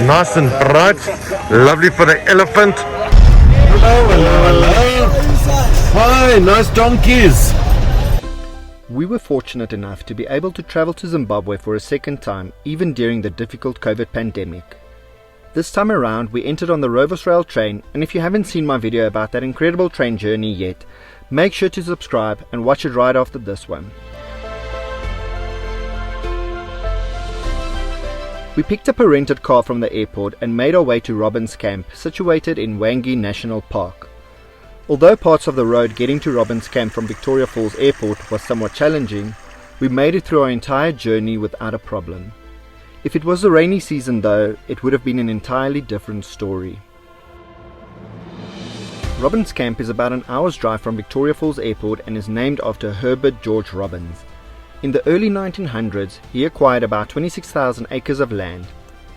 Nice and bright, lovely for the elephant. Hello, hello, hello. Hi, nice donkeys. We were fortunate enough to be able to travel to Zimbabwe for a second time, even during the difficult COVID pandemic. This time around we entered on the Rovers Rail train, and if you haven't seen my video about that incredible train journey yet, make sure to subscribe and watch it right after this one. We picked up a rented car from the airport and made our way to Robins Camp, situated in Hwange National Park. Although parts of the road getting to Robins Camp from Victoria Falls Airport was somewhat challenging, we made it through our entire journey without a problem. If it was the rainy season though, it would have been an entirely different story. Robins Camp is about an hour's drive from Victoria Falls Airport and is named after Herbert George Robins. In the early 1900s, he acquired about 26,000 acres of land.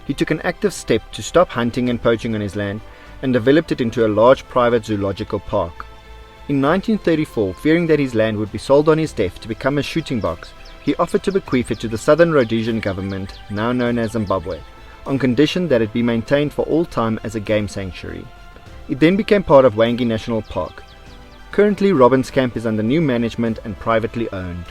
He took an active step to stop hunting and poaching on his land and developed it into a large private zoological park. In 1934, fearing that his land would be sold on his death to become a shooting box, he offered to bequeath it to the Southern Rhodesian government, now known as Zimbabwe, on condition that it be maintained for all time as a game sanctuary. It then became part of Hwange National Park. Currently, Robins Camp is under new management and privately owned.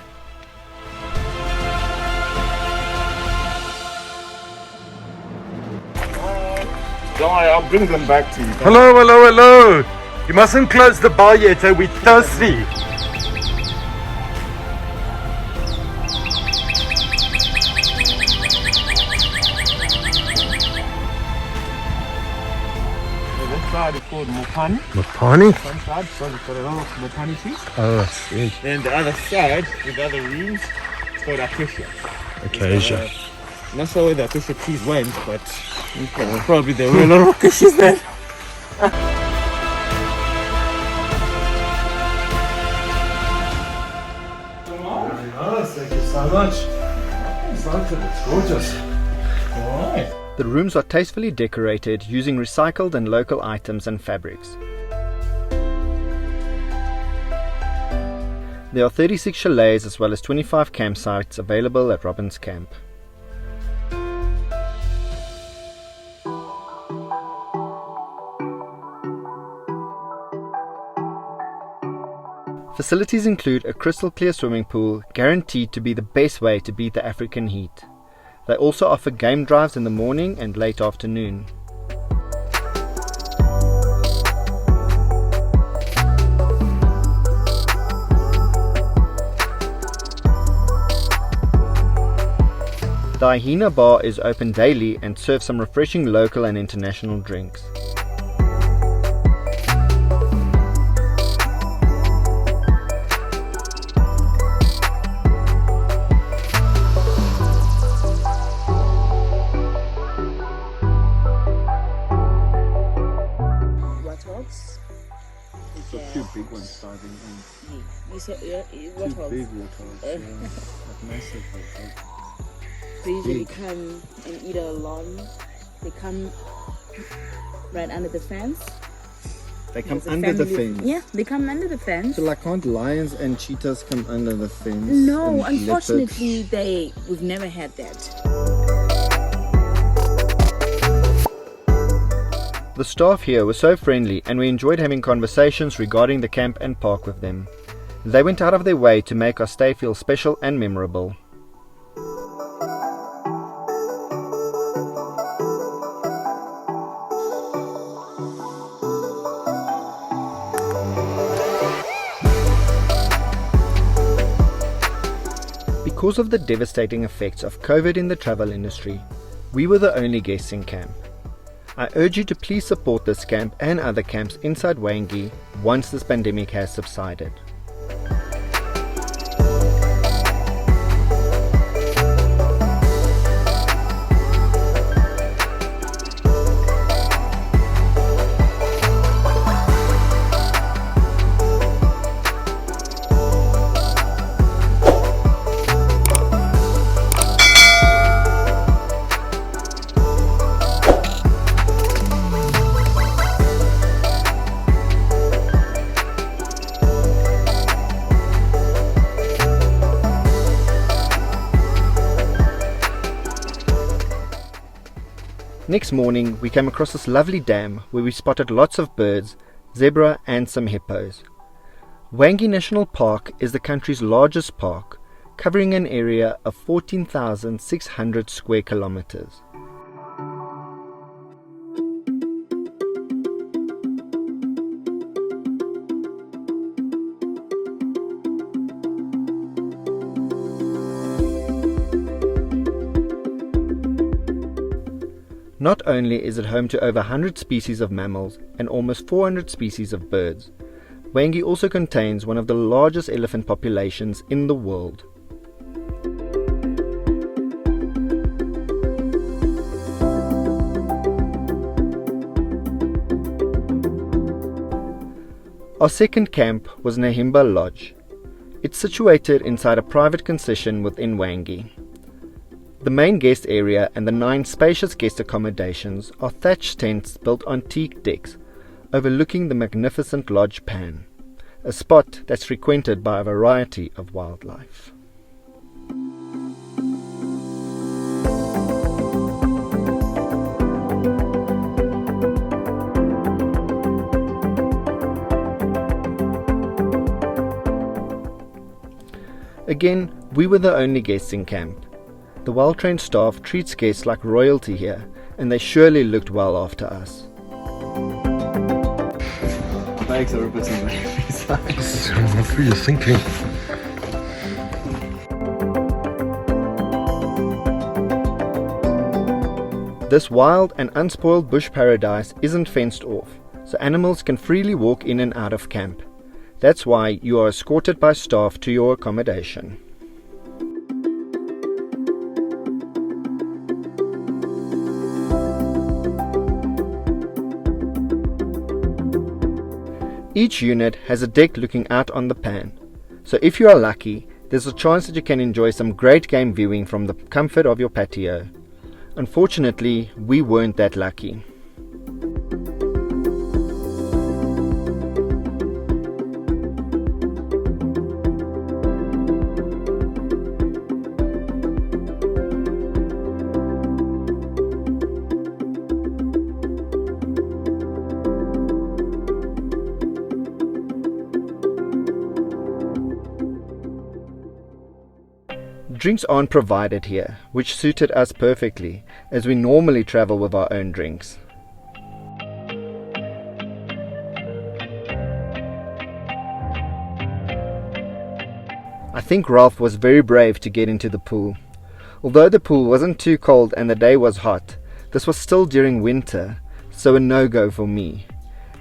I'll bring them back to you. Hello, hello, hello. You mustn't close the bar yet, we're thirsty. This side is called Mopani. Mopani? One side, so we've got a lot of Mopani trees. Oh, sweet. Then the other side, with the other rooms, it's called Acacia. Acacia. Not sure where the Acacia trees went, but probably there were a lot of Acacias there. Thank you so much. It's gorgeous. Alright. The rooms are tastefully decorated using recycled and local items and fabrics. There are 36 chalets as well as 25 campsites available at Robins Camp. Facilities include a crystal clear swimming pool, guaranteed to be the best way to beat the African heat. They also offer game drives in the morning and late afternoon. The Nahima bar is open daily and serves some refreshing local and international drinks. Two big ones diving in. You said, Two big waterfalls. Like massive waterfalls. they usually come and eat along. They come right under the fence. They come There's a under the family- fence. Yeah, they come under the fence. So like can't lions and cheetahs come under the fence? No, and unfortunately, we've never had that. The staff here were so friendly and we enjoyed having conversations regarding the camp and park with them. They went out of their way to make our stay feel special and memorable. Because of the devastating effects of COVID in the travel industry, we were the only guests in camp. I urge you to please support this camp and other camps inside Hwange once this pandemic has subsided. Next morning we came across this lovely dam where we spotted lots of birds, zebra and some hippos. Hwange National Park is the country's largest park, covering an area of 14,600 square kilometers. Not only is it home to over 100 species of mammals and almost 400 species of birds, Hwange also contains one of the largest elephant populations in the world. Our second camp was Nahima Lodge. It's situated inside a private concession within Hwange. The main guest area and the 9 spacious guest accommodations are thatched tents built on teak decks, overlooking the magnificent Lodge Pan, a spot that's frequented by a variety of wildlife. Again, we were the only guests in camp. The well-trained staff treats guests like royalty here, and they surely looked well after us. What were you thinking? This wild and unspoiled bush paradise isn't fenced off, so animals can freely walk in and out of camp. That's why you are escorted by staff to your accommodation. Each unit has a deck looking out on the pan, so if you are lucky, there's a chance that you can enjoy some great game viewing from the comfort of your patio. Unfortunately, we weren't that lucky. Drinks aren't provided here, which suited us perfectly, as we normally travel with our own drinks. I think Ralph was very brave to get into the pool. Although the pool wasn't too cold and the day was hot, this was still during winter, so a no-go for me.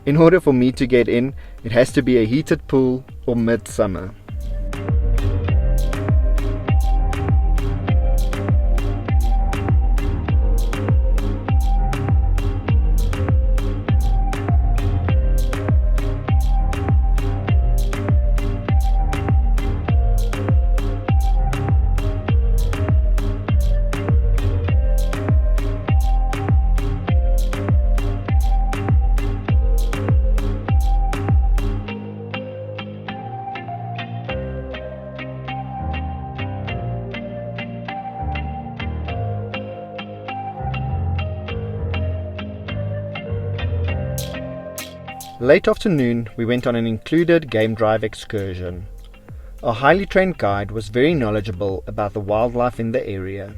In order for me to get in, it has to be a heated pool or midsummer. Late afternoon, we went on an included game drive excursion. Our highly trained guide was very knowledgeable about the wildlife in the area.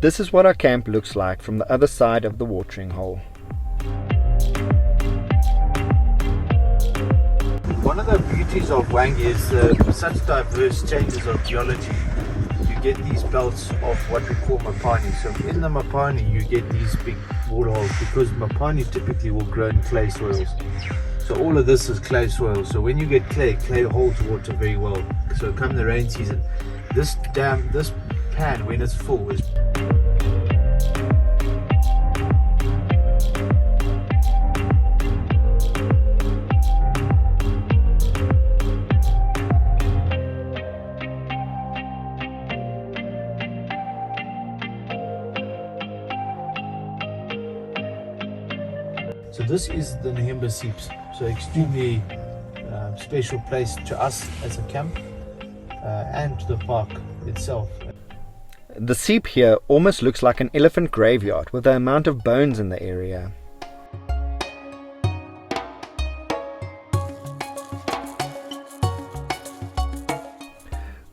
This is what our camp looks like from the other side of the watering hole. One of the beauties of Hwange is such diverse changes of geology. You get these belts of what we call mapani. So in the mapani you get these big waterholes because mapani typically will grow in clay soils. So all of this is clay soil. So when you get clay holds water very well. So come the rain season, this pan when it's full is So this is the Nahima Seeps. So extremely special place to us as a camp and to the park itself. The seep here almost looks like an elephant graveyard with the amount of bones in the area.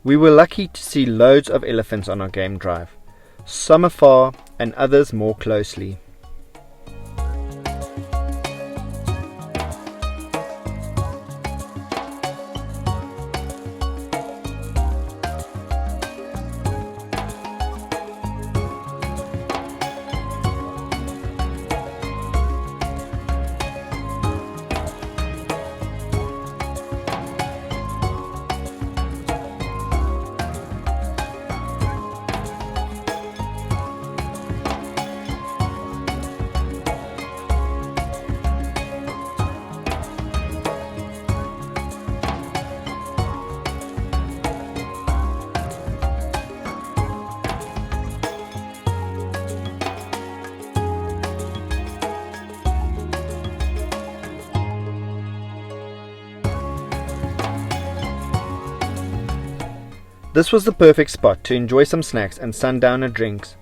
We were lucky to see loads of elephants on our game drive, some afar and others more closely. This was the perfect spot to enjoy some snacks and sundowner drinks.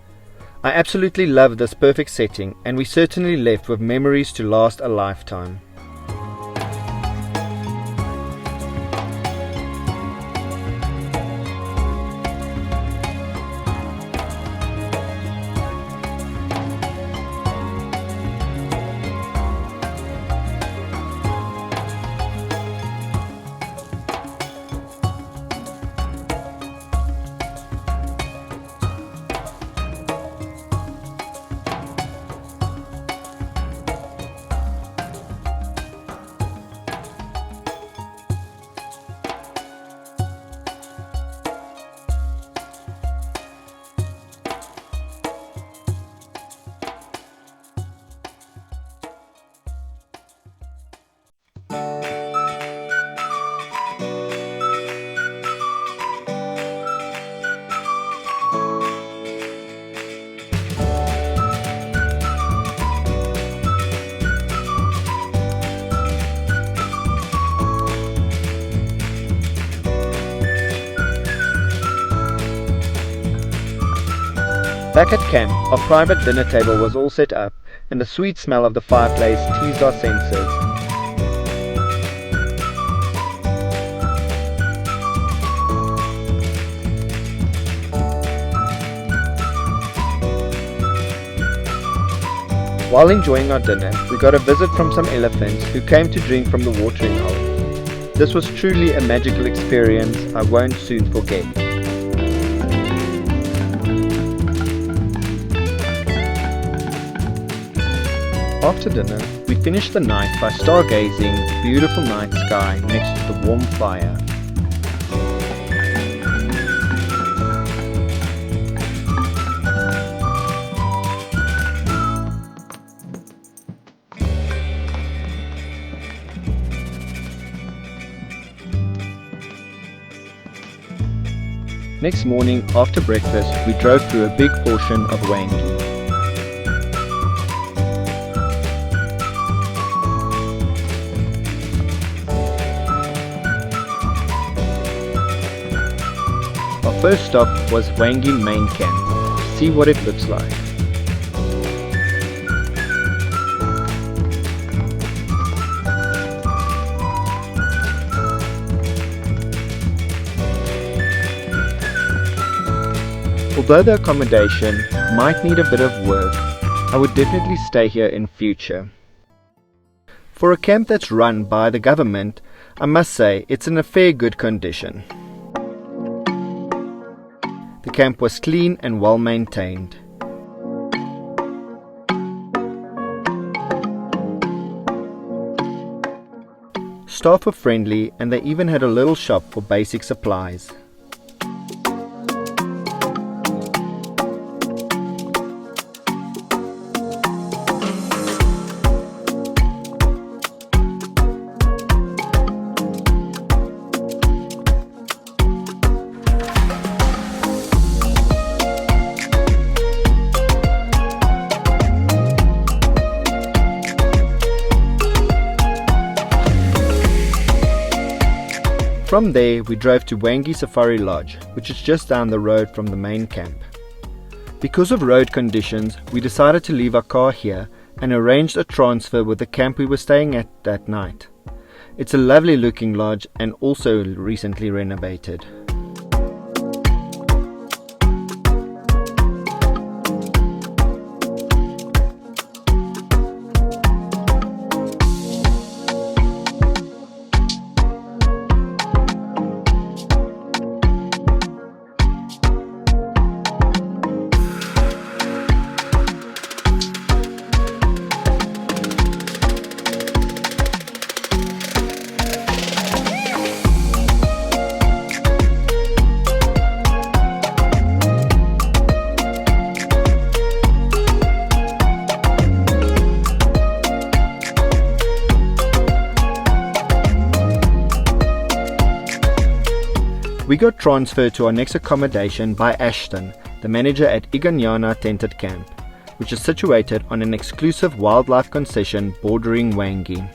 I absolutely love this perfect setting, and we certainly left with memories to last a lifetime. Back at camp, our private dinner table was all set up, and the sweet smell of the fireplace teased our senses. While enjoying our dinner, we got a visit from some elephants who came to drink from the watering hole. This was truly a magical experience I won't soon forget. After dinner, we finished the night by stargazing the beautiful night sky next to the warm fire. Next morning, after breakfast, we drove through a big portion of Hwange. Our first stop was Hwange main camp, to see what it looks like. Although the accommodation might need a bit of work, I would definitely stay here in future. For a camp that's run by the government, I must say it's in a fair good condition. The camp was clean and well maintained. Staff were friendly, and they even had a little shop for basic supplies. From there we drove to Hwange Safari Lodge, which is just down the road from the main camp. Because of road conditions, we decided to leave our car here and arranged a transfer with the camp we were staying at that night. It's a lovely looking lodge and also recently renovated. We got transferred to our next accommodation by Ashton, the manager at Iganyana Tented Camp, which is situated on an exclusive wildlife concession bordering Hwange.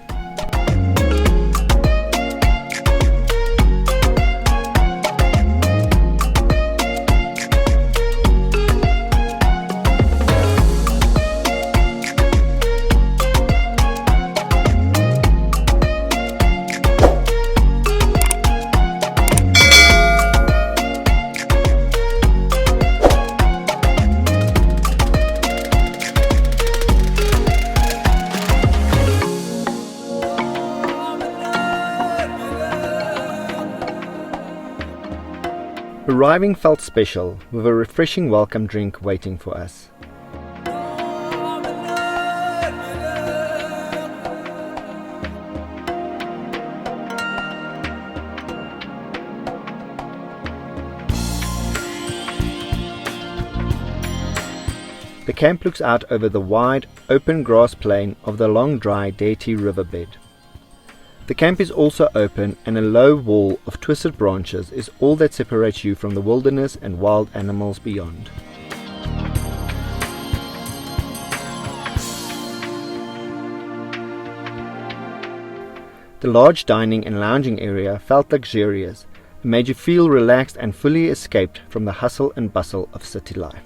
Arriving felt special, with a refreshing welcome drink waiting for us. The camp looks out over the wide, open grass plain of the long dry Deity riverbed. The camp is also open, and a low wall of twisted branches is all that separates you from the wilderness and wild animals beyond. The large dining and lounging area felt luxurious and made you feel relaxed and fully escaped from the hustle and bustle of city life.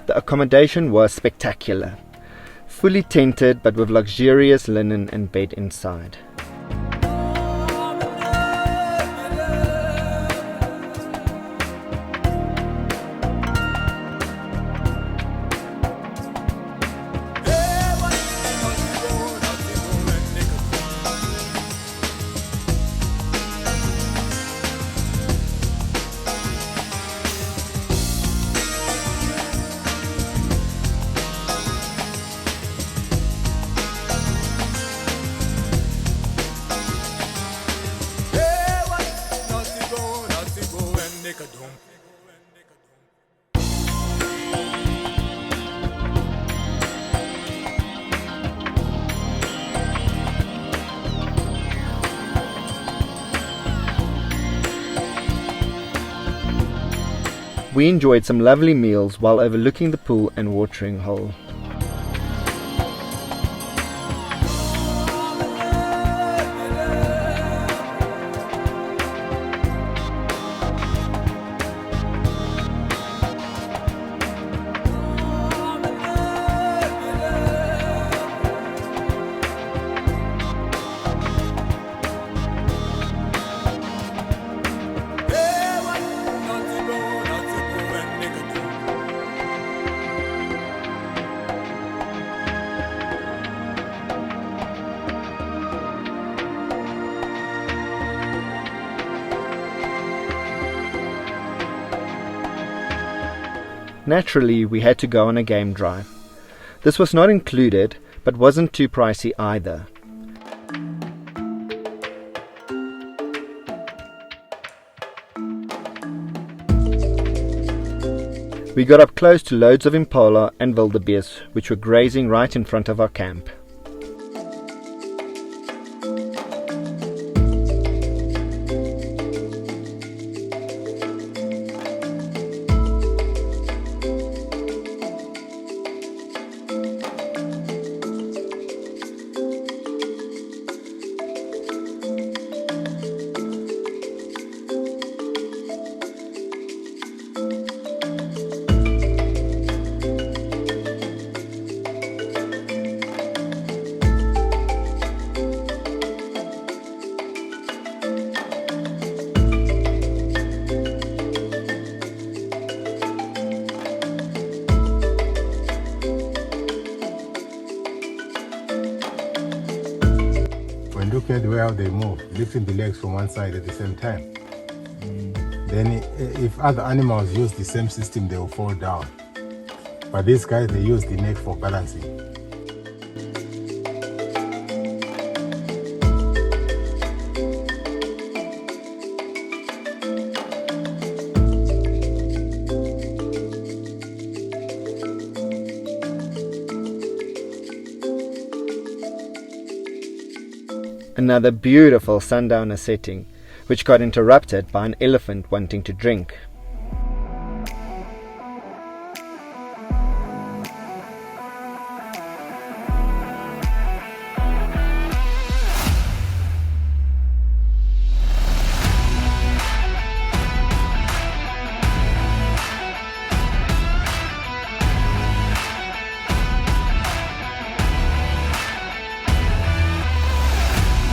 The accommodation was spectacular, fully tented but with luxurious linen and bed inside. We enjoyed some lovely meals while overlooking the pool and watering hole. Naturally, we had to go on a game drive. This was not included, but wasn't too pricey either. We got up close to loads of impala and wildebeest, which were grazing right in front of our camp. Look at how they move, lifting the legs from one side at the same time. Then if other animals use the same system, they will fall down. But these guys, they use the neck for balancing. Another beautiful sundowner setting, which got interrupted by an elephant wanting to drink.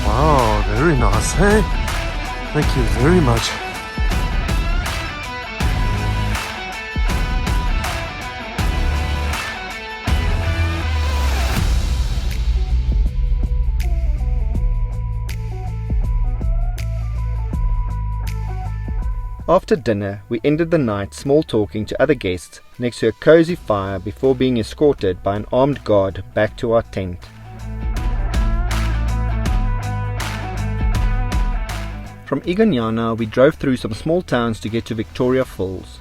Wow, very nice, hey? Thank you very much. After dinner, we ended the night small talking to other guests next to a cozy fire before being escorted by an armed guard back to our tent. From Iganyana, we drove through some small towns to get to Victoria Falls.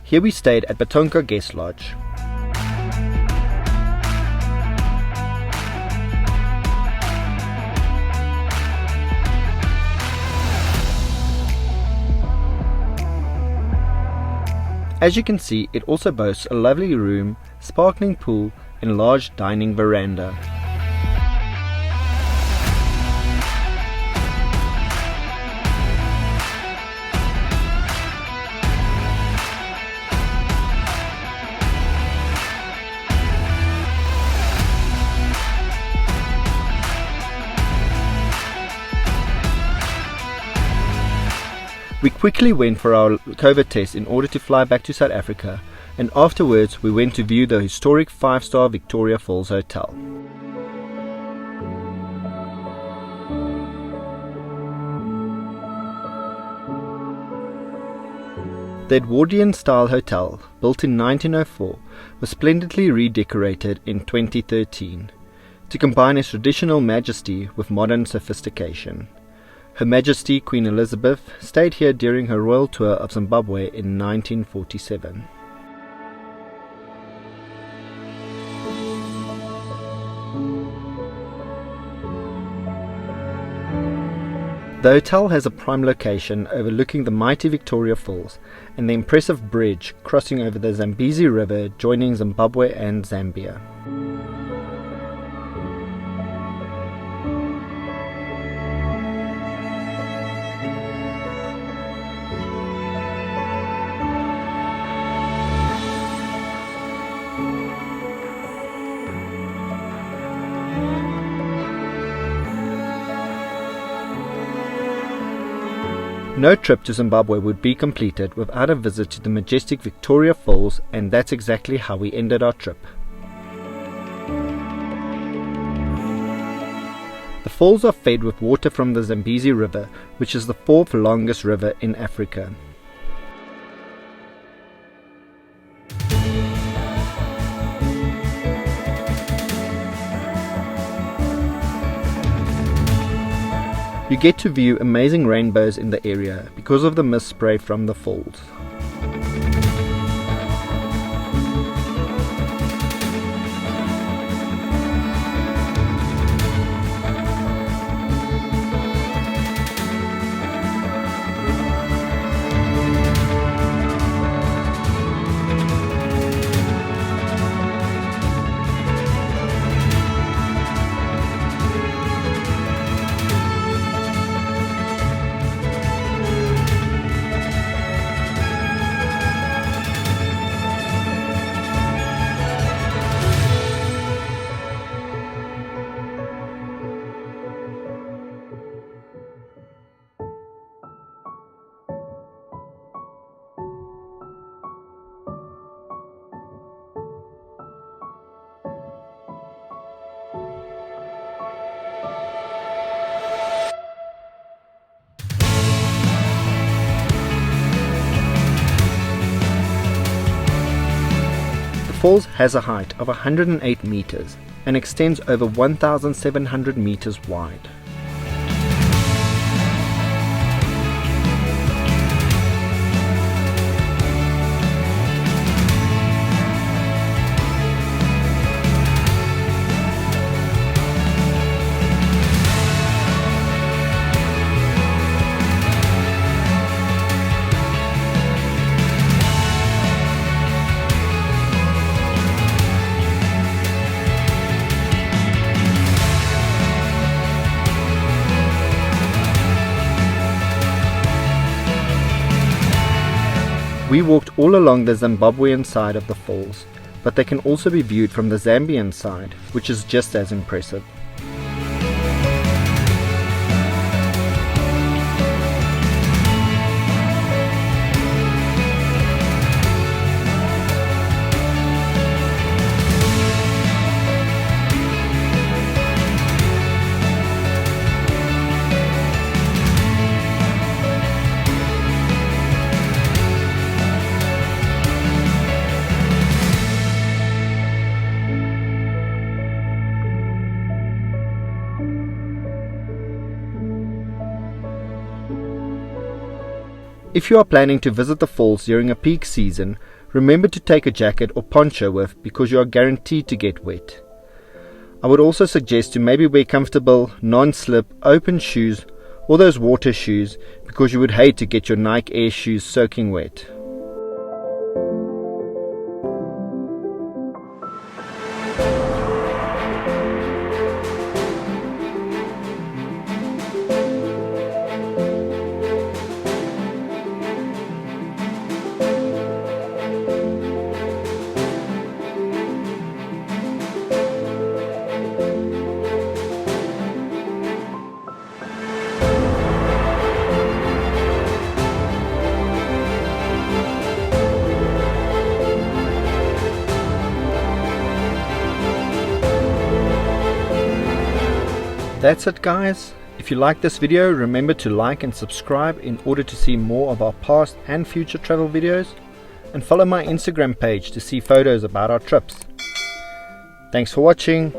Here we stayed at Batonka Guest Lodge. As you can see, it also boasts a lovely room, sparkling pool, and large dining veranda. We quickly went for our COVID test in order to fly back to South Africa, and afterwards we went to view the historic 5-star Victoria Falls Hotel. The Edwardian-style hotel, built in 1904, was splendidly redecorated in 2013 to combine its traditional majesty with modern sophistication. Her Majesty Queen Elizabeth stayed here during her royal tour of Zimbabwe in 1947. The hotel has a prime location overlooking the mighty Victoria Falls and the impressive bridge crossing over the Zambezi River joining Zimbabwe and Zambia. No trip to Zimbabwe would be completed without a visit to the majestic Victoria Falls, and that's exactly how we ended our trip. The falls are fed with water from the Zambezi River, which is the 4th longest river in Africa. You get to view amazing rainbows in the area because of the mist spray from the falls. falls has a height of 108 meters and extends over 1,700 meters wide. We walked all along the Zimbabwean side of the falls, but they can also be viewed from the Zambian side, which is just as impressive. If you are planning to visit the falls during a peak season, remember to take a jacket or poncho with because you are guaranteed to get wet. I would also suggest to maybe wear comfortable, non-slip, open shoes or those water shoes because you would hate to get your Nike Air shoes soaking wet. That's it guys. If you like this video, remember to like and subscribe in order to see more of our past and future travel videos, and follow my Instagram page to see photos about our trips. Thanks for watching.